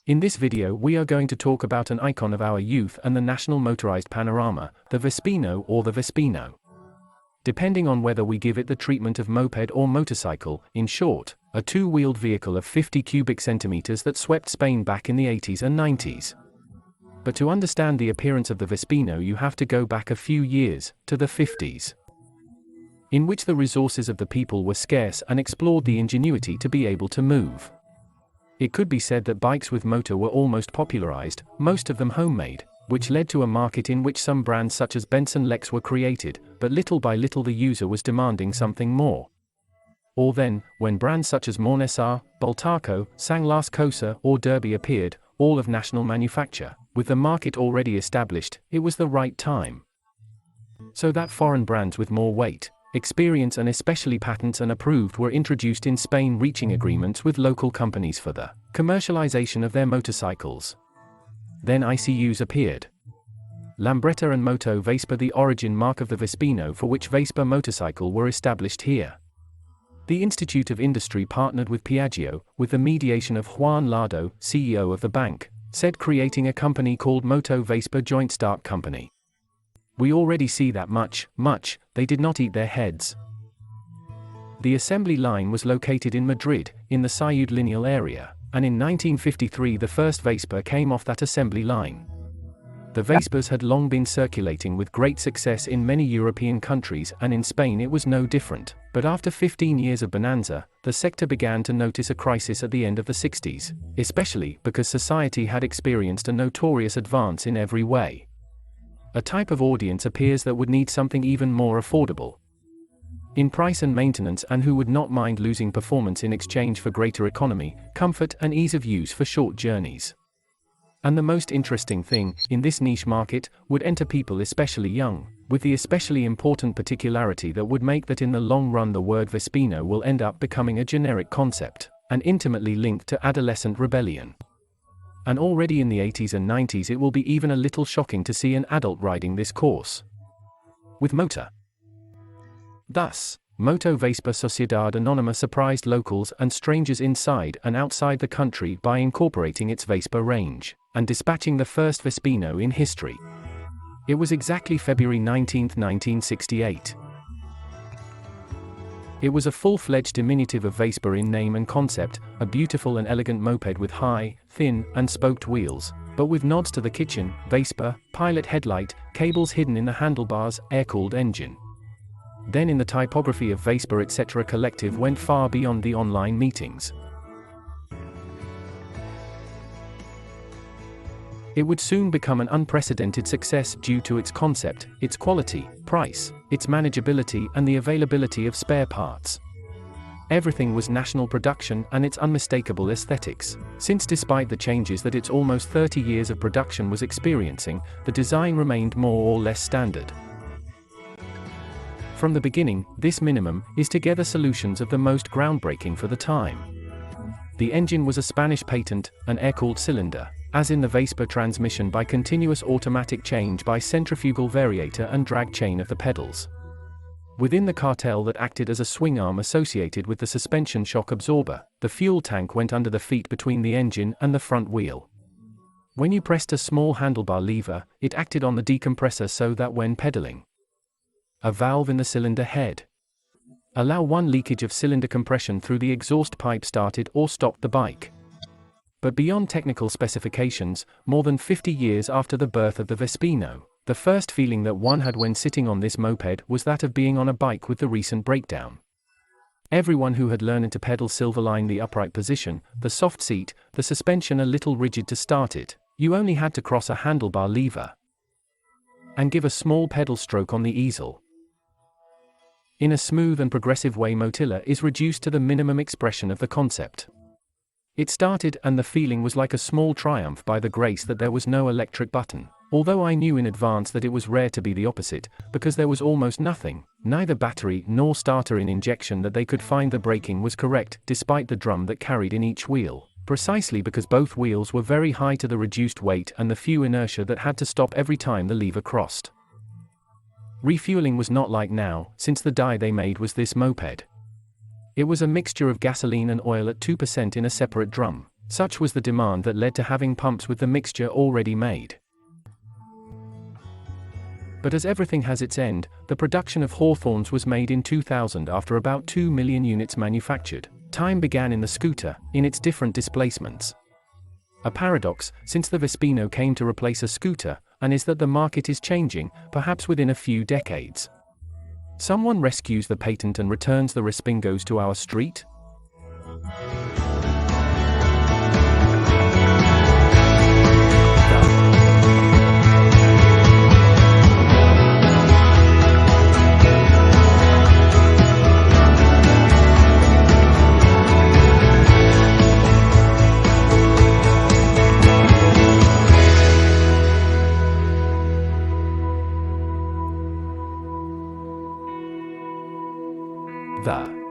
In this video we are going to talk about an icon of our youth and the national motorized panorama, the Vespino or the Vespino. Depending on whether we give it the treatment of moped or motorcycle, in short, a two-wheeled vehicle of 50 cubic centimeters that swept Spain back in the 80s and 90s. But to understand the appearance of the Vespino you have to go back a few years, to the 50s. In which the resources of the people were scarce and explored the ingenuity to be able to move. It could be said that bikes with motor were almost popularized, most of them homemade, which led to a market in which some brands such as Benson Lex were created, but little by little the user was demanding something more. Or then, when brands such as Mornesar, Bultaco, Sanglas Cosa or Derby appeared, all of national manufacture, with the market already established, it was the right time. So that foreign brands with more weight, experience and especially patents and approved were introduced in Spain, reaching agreements with local companies for the commercialization of their motorcycles. Then ICUs appeared. Lambretta and Moto Vespa, the origin mark of the Vespino for which Vespa motorcycle were established here. The Institute of Industry partnered with Piaggio, with the mediation of Juan Lardo, CEO of the bank, said creating a company called Moto Vespa Joint Start Company. We already see that much, they did not eat their heads. The assembly line was located in Madrid, in the Ciudad Lineal area, and in 1953 the first Vespa came off that assembly line. The Vespas had long been circulating with great success in many European countries, and in Spain it was no different, but after 15 years of bonanza, the sector began to notice a crisis at the end of the 60s, especially because society had experienced a notorious advance in every way. A type of audience appears that would need something even more affordable in price and maintenance, and who would not mind losing performance in exchange for greater economy, comfort and ease of use for short journeys. And the most interesting thing, in this niche market, would enter people especially young, with the especially important particularity that would make that in the long run the word Vespino will end up becoming a generic concept, and intimately linked to adolescent rebellion. And already in the 80s and 90s it will be even a little shocking to see an adult riding this course with motor. Thus, Moto Vespa Sociedad Anónima surprised locals and strangers inside and outside the country by incorporating its Vespa range, and dispatching the first Vespino in history. It was exactly February 19, 1968. It was a full-fledged diminutive of Vespa in name and concept, a beautiful and elegant moped with high, thin, and spoked wheels, but with nods to the kitchen, Vespa, pilot headlight, cables hidden in the handlebars, air-cooled engine. Then in the typography of Vespa etc. collective went far beyond the online meetings. It would soon become an unprecedented success due to its concept, its quality, price, its manageability and the availability of spare parts. Everything was national production and its unmistakable aesthetics, since despite the changes that its almost 30 years of production was experiencing, the design remained more or less standard. From the beginning, this minimum is together solutions of the most groundbreaking for the time. The engine was a Spanish patent, an air-cooled cylinder, as in the Vespa, transmission by continuous automatic change by centrifugal variator and drag chain of the pedals. Within the cartel that acted as a swing arm associated with the suspension shock absorber, the fuel tank went under the feet between the engine and the front wheel. When you pressed a small handlebar lever, it acted on the decompressor so that when pedaling, a valve in the cylinder head allow one leakage of cylinder compression through the exhaust pipe started or stopped the bike. But beyond technical specifications, more than 50 years after the birth of the Vespino, the first feeling that one had when sitting on this moped was that of being on a bike with the recent breakdown. Everyone who had learned to pedal Silverline the upright position, the soft seat, the suspension a little rigid to start it, you only had to cross a handlebar lever and give a small pedal stroke on the easel. In a smooth and progressive way Motilla is reduced to the minimum expression of the concept. It started and the feeling was like a small triumph by the grace that there was no electric button, although I knew in advance that it was rare to be the opposite, because there was almost nothing, neither battery nor starter in injection that they could find the braking was correct, despite the drum that carried in each wheel, precisely because both wheels were very high to the reduced weight and the few inertia that had to stop every time the lever crossed. Refueling was not like now, since the dye they made was this moped. It was a mixture of gasoline and oil at 2% in a separate drum, Such was the demand that led to having pumps with the mixture already made. But as everything has its end, the production of Hawthorns was made in 2000 after about 2 million units manufactured. Time began in the scooter, in its different displacements. A paradox, since the Vespino came to replace a scooter, and is that the market is changing, perhaps within a few decades. Someone rescues the patent and returns the Respingos to our street? The